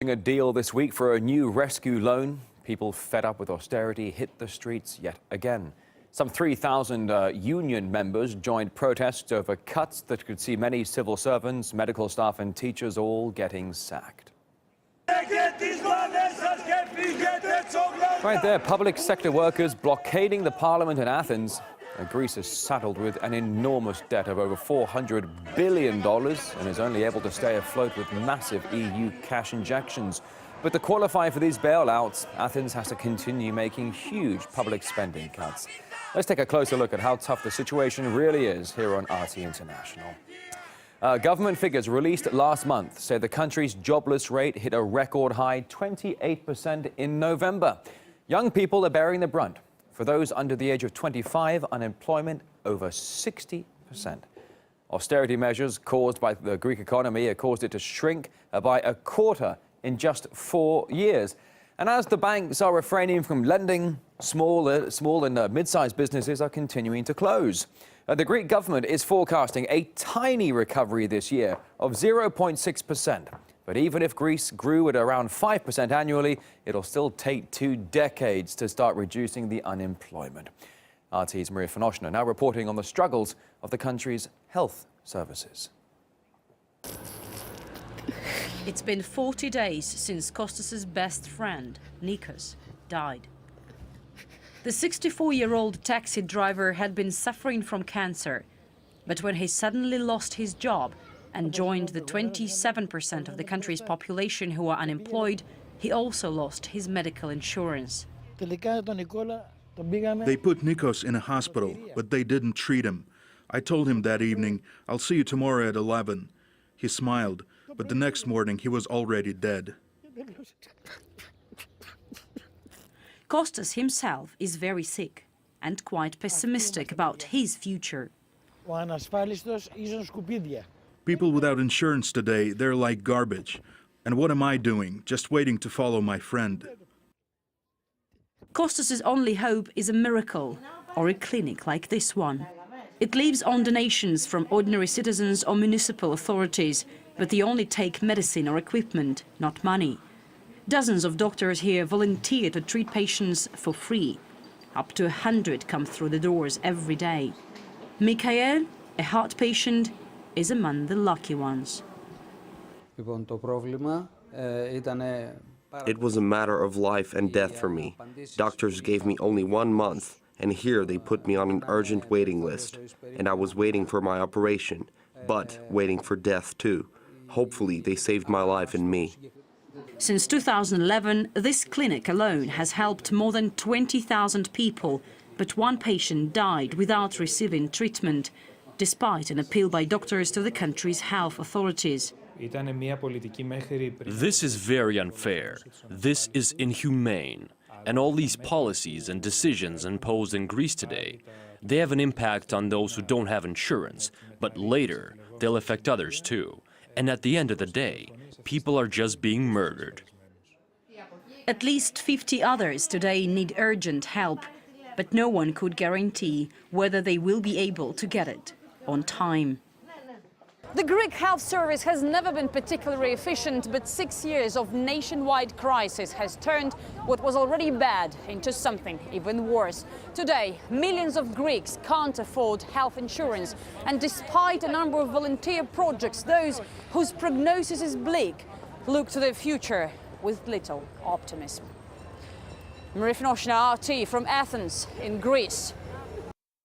A deal this week for a new rescue loan. People fed up with austerity hit the streets yet again. Some 3,000 union members joined protests over cuts that could see many civil servants, medical staff and teachers all getting sacked. Right there, public sector workers blockading the parliament in Athens. Greece is saddled with an enormous debt of over $400 billion and is only able to stay afloat with massive EU cash injections. But to qualify for these bailouts, Athens has to continue making huge public spending cuts. Let's take a closer look at how tough the situation really is here on RT International. Government figures released last month say the country's jobless rate hit a record high 28% in November. Young people are bearing the brunt. For those under the age of 25, unemployment over 60%. Austerity measures caused by the Greek economy have caused it to shrink by a quarter in just 4 years. And as the banks are refraining from lending, small and mid-sized businesses are continuing to close. The Greek government is forecasting a tiny recovery this year of 0.6%. But even if Greece grew at around 5% annually, it'll still take 2 decades to start reducing the unemployment. RT's Maria Finoshna now reporting on the struggles of the country's health services. It's been 40 days since Kostas's best friend, Nikos, died. The 64-year-old taxi driver had been suffering from cancer, but when he suddenly lost his job and joined the 27% of the country's population who are unemployed, he also lost his medical insurance. They put Nikos in a hospital, but they didn't treat him. I told him that evening, "I'll see you tomorrow at 11. He smiled, but the next morning he was already dead. Kostas himself is very sick and quite pessimistic about his future. People without insurance today, they're like garbage. And what am I doing? Just waiting to follow my friend." Kostas's only hope is a miracle or a clinic like this one. It lives on donations from ordinary citizens or municipal authorities, but they only take medicine or equipment, not money. Dozens of doctors here volunteer to treat patients for free. Up to 100 come through the doors every day. Mikhail, a heart patient, is among the lucky ones. It was a matter of life and death for me. Doctors gave me only 1 month, and here they put me on an urgent waiting list. And I was waiting for my operation, but waiting for death too. Hopefully they saved my life and me. Since 2011, this clinic alone has helped more than 20,000 people, but one patient died without receiving treatment, despite an appeal by doctors to the country's health authorities. This is very unfair. This is inhumane. And all these policies and decisions imposed in Greece today, they have an impact on those who don't have insurance, but later they'll affect others too. And at the end of the day, people are just being murdered. At least 50 others today need urgent help, but no one could guarantee whether they will be able to get it on time. The Greek health service has never been particularly efficient, but 6 years of nationwide crisis has turned what was already bad into something even worse. Today, millions of Greeks can't afford health insurance, and despite a number of volunteer projects, those whose prognosis is bleak look to their future with little optimism. Maria Finoshna, RT from Athens in Greece.